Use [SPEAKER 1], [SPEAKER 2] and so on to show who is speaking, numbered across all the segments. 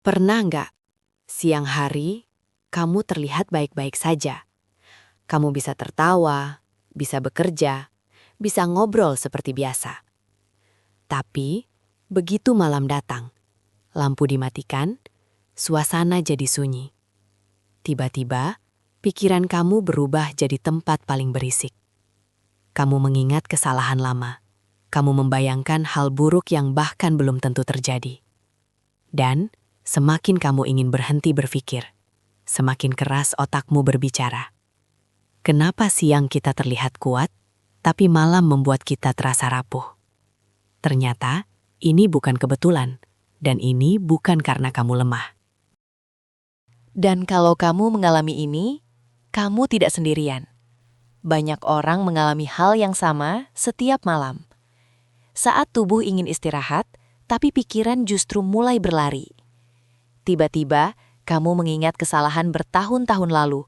[SPEAKER 1] Pernah nggak, siang hari, kamu terlihat baik-baik saja. Kamu bisa tertawa, bisa bekerja, bisa ngobrol seperti biasa. Tapi, begitu malam datang, lampu dimatikan, suasana jadi sunyi. Tiba-tiba, pikiran kamu berubah jadi tempat paling berisik. Kamu mengingat kesalahan lama. Kamu membayangkan hal buruk yang bahkan belum tentu terjadi. Dan, semakin kamu ingin berhenti berpikir, semakin keras otakmu berbicara. Kenapa siang kita terlihat kuat, tapi malam membuat kita terasa rapuh? Ternyata, ini bukan kebetulan, dan ini bukan karena kamu lemah.
[SPEAKER 2] Dan kalau kamu mengalami ini, kamu tidak sendirian. Banyak orang mengalami hal yang sama setiap malam. Saat tubuh ingin istirahat, tapi pikiran justru mulai berlari. Tiba-tiba, kamu mengingat kesalahan bertahun-tahun lalu,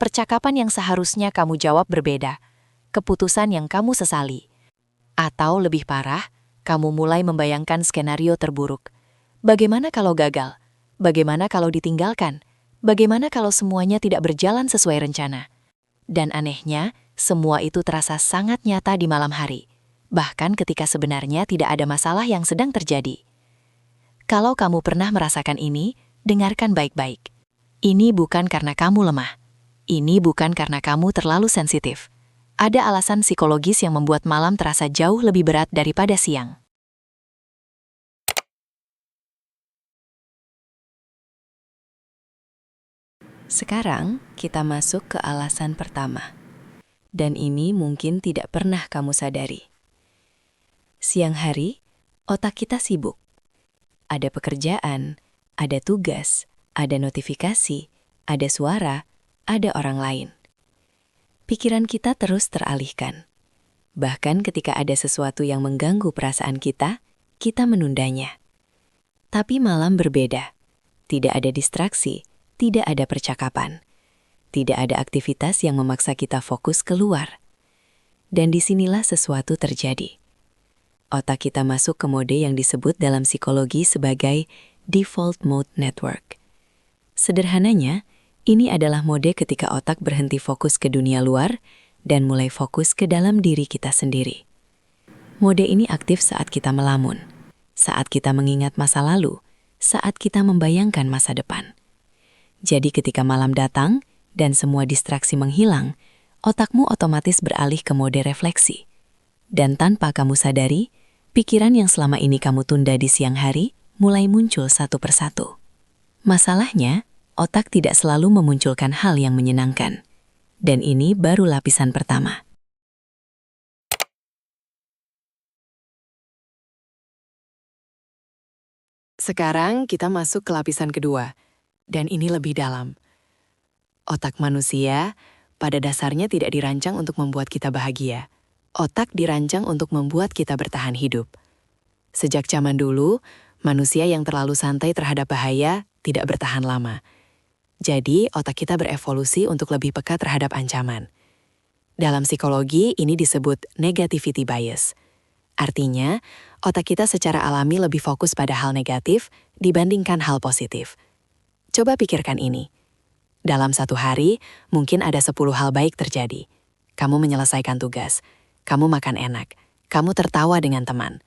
[SPEAKER 2] percakapan yang seharusnya kamu jawab berbeda, keputusan yang kamu sesali. Atau lebih parah, kamu mulai membayangkan skenario terburuk. Bagaimana kalau gagal? Bagaimana kalau ditinggalkan? Bagaimana kalau semuanya tidak berjalan sesuai rencana? Dan anehnya, semua itu terasa sangat nyata di malam hari. Bahkan ketika sebenarnya tidak ada masalah yang sedang terjadi. Kalau kamu pernah merasakan ini, dengarkan baik-baik. Ini bukan karena kamu lemah. Ini bukan karena kamu terlalu sensitif. Ada alasan psikologis yang membuat malam terasa jauh lebih berat daripada siang. Sekarang, kita masuk ke alasan pertama. Dan ini mungkin tidak pernah kamu sadari. Siang hari, otak kita sibuk. Ada pekerjaan, ada tugas, ada notifikasi, ada suara, ada orang lain. Pikiran kita terus teralihkan. Bahkan ketika ada sesuatu yang mengganggu perasaan kita menundanya. Tapi malam berbeda. Tidak ada distraksi, tidak ada percakapan. Tidak ada aktivitas yang memaksa kita fokus keluar. Dan disinilah sesuatu terjadi. Otak kita masuk ke mode yang disebut dalam psikologi sebagai default mode network. Sederhananya, ini adalah mode ketika otak berhenti fokus ke dunia luar dan mulai fokus ke dalam diri kita sendiri. Mode ini aktif saat kita melamun, saat kita mengingat masa lalu, saat kita membayangkan masa depan. Jadi ketika malam datang dan semua distraksi menghilang, otakmu otomatis beralih ke mode refleksi. Dan tanpa kamu sadari, pikiran yang selama ini kamu tunda di siang hari mulai muncul satu persatu. Masalahnya, otak tidak selalu memunculkan hal yang menyenangkan. Dan ini baru lapisan pertama.
[SPEAKER 1] Sekarang kita masuk ke lapisan kedua, dan ini lebih dalam. Otak manusia pada dasarnya tidak dirancang untuk membuat kita bahagia. Otak dirancang untuk membuat kita bertahan hidup. Sejak zaman dulu, manusia yang terlalu santai terhadap bahaya tidak bertahan lama. Jadi, otak kita berevolusi untuk lebih peka terhadap ancaman. Dalam psikologi, ini disebut negativity bias. Artinya, otak kita secara alami lebih fokus pada hal negatif dibandingkan hal positif. Coba pikirkan ini. Dalam satu hari, mungkin ada 10 hal baik terjadi. Kamu menyelesaikan tugas, kamu makan enak, kamu tertawa dengan teman.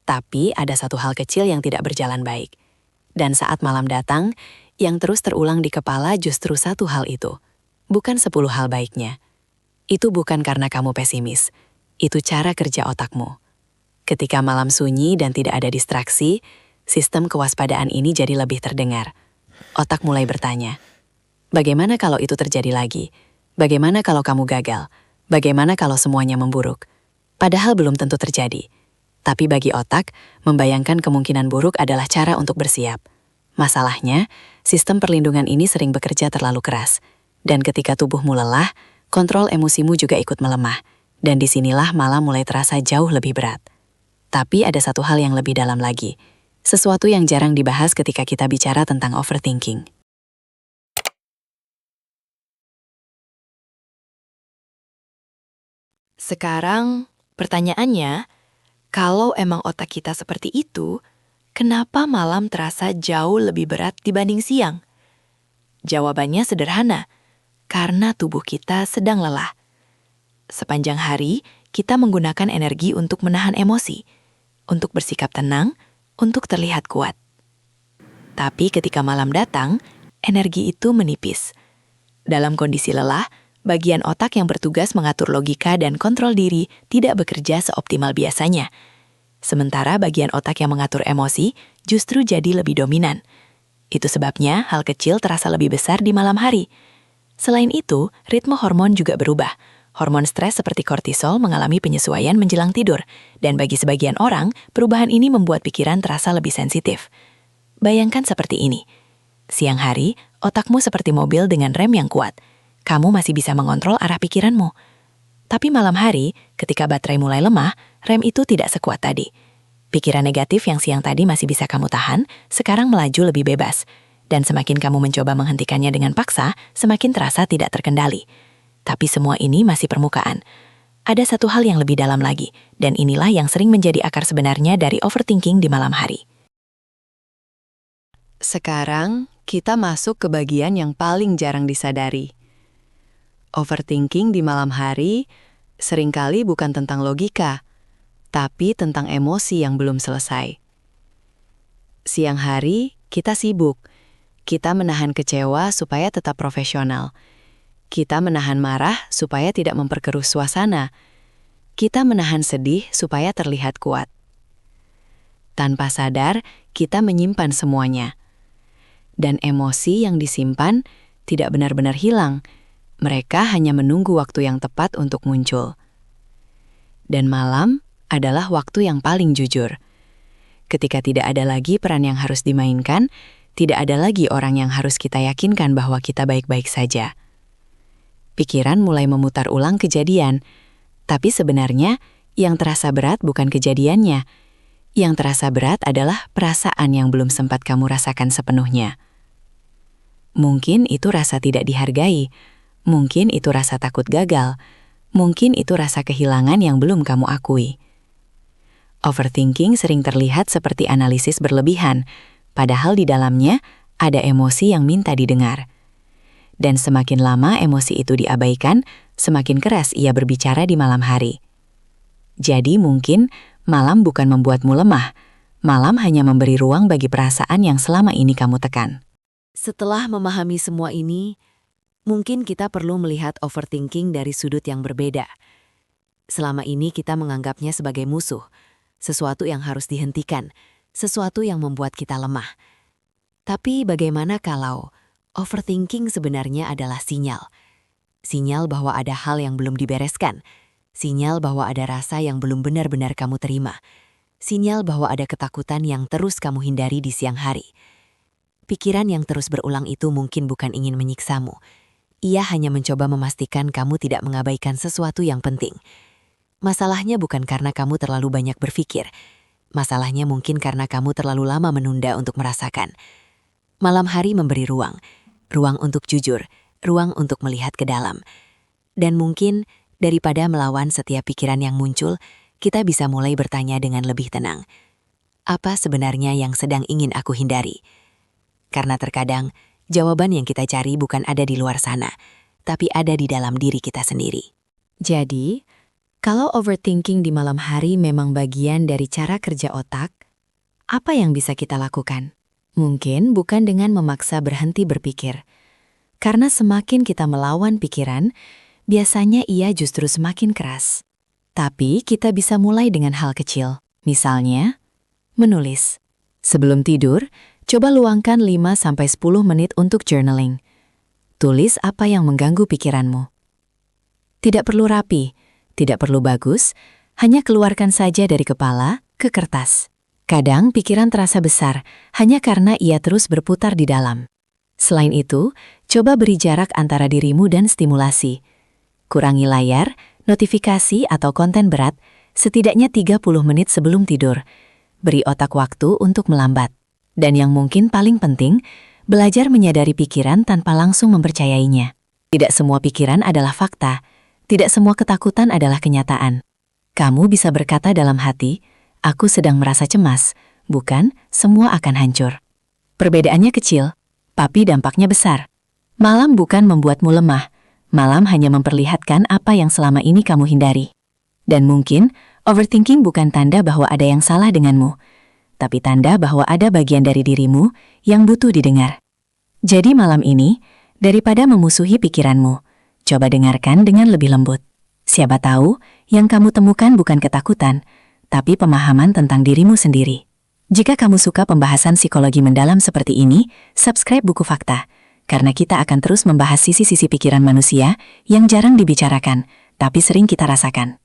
[SPEAKER 1] Tapi ada satu hal kecil yang tidak berjalan baik. Dan saat malam datang, yang terus terulang di kepala justru satu hal itu. Bukan 10 hal baiknya. Itu bukan karena kamu pesimis. Itu cara kerja otakmu. Ketika malam sunyi dan tidak ada distraksi, sistem kewaspadaan ini jadi lebih terdengar. Otak mulai bertanya, bagaimana kalau itu terjadi lagi? Bagaimana kalau kamu gagal? Bagaimana kalau semuanya memburuk? Padahal belum tentu terjadi. Tapi bagi otak, membayangkan kemungkinan buruk adalah cara untuk bersiap. Masalahnya, sistem perlindungan ini sering bekerja terlalu keras. Dan ketika tubuhmu lelah, kontrol emosimu juga ikut melemah. Dan disinilah malam mulai terasa jauh lebih berat. Tapi ada satu hal yang lebih dalam lagi. Sesuatu yang jarang dibahas ketika kita bicara tentang overthinking. Sekarang, pertanyaannya, kalau emang otak kita seperti itu,
[SPEAKER 2] kenapa malam terasa jauh lebih berat dibanding siang? Jawabannya sederhana, karena tubuh kita sedang lelah. Sepanjang hari, kita menggunakan energi untuk menahan emosi, untuk bersikap tenang, untuk terlihat kuat. Tapi ketika malam datang, energi itu menipis. Dalam kondisi lelah, bagian otak yang bertugas mengatur logika dan kontrol diri tidak bekerja seoptimal biasanya. Sementara bagian otak yang mengatur emosi justru jadi lebih dominan. Itu sebabnya hal kecil terasa lebih besar di malam hari. Selain itu, ritme hormon juga berubah. Hormon stres seperti kortisol mengalami penyesuaian menjelang tidur, dan bagi sebagian orang, perubahan ini membuat pikiran terasa lebih sensitif. Bayangkan seperti ini. Siang hari, otakmu seperti mobil dengan rem yang kuat. Kamu masih bisa mengontrol arah pikiranmu. Tapi malam hari, ketika baterai mulai lemah, rem itu tidak sekuat tadi. Pikiran negatif yang siang tadi masih bisa kamu tahan, sekarang melaju lebih bebas. Dan semakin kamu mencoba menghentikannya dengan paksa, semakin terasa tidak terkendali. Tapi semua ini masih permukaan. Ada satu hal yang lebih dalam lagi, dan inilah yang sering menjadi akar sebenarnya dari overthinking di malam hari.
[SPEAKER 1] Sekarang, kita masuk ke bagian yang paling jarang disadari. Overthinking di malam hari seringkali bukan tentang logika, tapi tentang emosi yang belum selesai. Siang hari, kita sibuk. Kita menahan kecewa supaya tetap profesional. Kita menahan marah supaya tidak memperkeruh suasana. Kita menahan sedih supaya terlihat kuat. Tanpa sadar, kita menyimpan semuanya. Dan emosi yang disimpan tidak benar-benar hilang. Mereka hanya menunggu waktu yang tepat untuk muncul. Dan malam adalah waktu yang paling jujur. Ketika tidak ada lagi peran yang harus dimainkan, tidak ada lagi orang yang harus kita yakinkan bahwa kita baik-baik saja. Pikiran mulai memutar ulang kejadian, tapi sebenarnya yang terasa berat bukan kejadiannya. Yang terasa berat adalah perasaan yang belum sempat kamu rasakan sepenuhnya. Mungkin itu rasa tidak dihargai, mungkin itu rasa takut gagal, mungkin itu rasa kehilangan yang belum kamu akui. Overthinking sering terlihat seperti analisis berlebihan, padahal di dalamnya ada emosi yang minta didengar. Dan semakin lama emosi itu diabaikan, semakin keras ia berbicara di malam hari. Jadi mungkin malam bukan membuatmu lemah, malam hanya memberi ruang bagi perasaan yang selama ini kamu tekan.
[SPEAKER 2] Setelah memahami semua ini, mungkin kita perlu melihat overthinking dari sudut yang berbeda. Selama ini kita menganggapnya sebagai musuh, sesuatu yang harus dihentikan, sesuatu yang membuat kita lemah. Tapi bagaimana kalau overthinking sebenarnya adalah sinyal? Sinyal bahwa ada hal yang belum dibereskan, sinyal bahwa ada rasa yang belum benar-benar kamu terima, sinyal bahwa ada ketakutan yang terus kamu hindari di siang hari. Pikiran yang terus berulang itu mungkin bukan ingin menyiksamu. Ia hanya mencoba memastikan kamu tidak mengabaikan sesuatu yang penting. Masalahnya bukan karena kamu terlalu banyak berpikir. Masalahnya mungkin karena kamu terlalu lama menunda untuk merasakan. Malam hari memberi ruang. Ruang untuk jujur. Ruang untuk melihat ke dalam. Dan mungkin daripada melawan setiap pikiran yang muncul, kita bisa mulai bertanya dengan lebih tenang. Apa sebenarnya yang sedang ingin aku hindari? Karena terkadang, jawaban yang kita cari bukan ada di luar sana, tapi ada di dalam diri kita sendiri.
[SPEAKER 1] Jadi, kalau overthinking di malam hari memang bagian dari cara kerja otak, apa yang bisa kita lakukan? Mungkin bukan dengan memaksa berhenti berpikir. Karena semakin kita melawan pikiran, biasanya ia justru semakin keras. Tapi kita bisa mulai dengan hal kecil. Misalnya, menulis. Sebelum tidur, coba luangkan 5-10 menit untuk journaling. Tulis apa yang mengganggu pikiranmu. Tidak perlu rapi, tidak perlu bagus, hanya keluarkan saja dari kepala ke kertas. Kadang pikiran terasa besar, hanya karena ia terus berputar di dalam. Selain itu, coba beri jarak antara dirimu dan stimulasi. Kurangi layar, notifikasi atau konten berat, setidaknya 30 menit sebelum tidur. Beri otak waktu untuk melambat. Dan yang mungkin paling penting, belajar menyadari pikiran tanpa langsung mempercayainya. Tidak semua pikiran adalah fakta. Tidak semua ketakutan adalah kenyataan. Kamu bisa berkata dalam hati, aku sedang merasa cemas,
[SPEAKER 2] bukan, semua akan hancur. Perbedaannya kecil, tapi dampaknya besar. Malam bukan membuatmu lemah, malam hanya memperlihatkan apa yang selama ini kamu hindari. Dan mungkin, overthinking bukan tanda bahwa ada yang salah denganmu, tapi tanda bahwa ada bagian dari dirimu yang butuh didengar. Jadi malam ini, daripada memusuhi pikiranmu, coba dengarkan dengan lebih lembut. Siapa tahu, yang kamu temukan bukan ketakutan, tapi pemahaman tentang dirimu sendiri. Jika kamu suka pembahasan psikologi mendalam seperti ini, subscribe Buku Fakta, karena kita akan terus membahas sisi-sisi pikiran manusia yang jarang dibicarakan, tapi sering kita rasakan.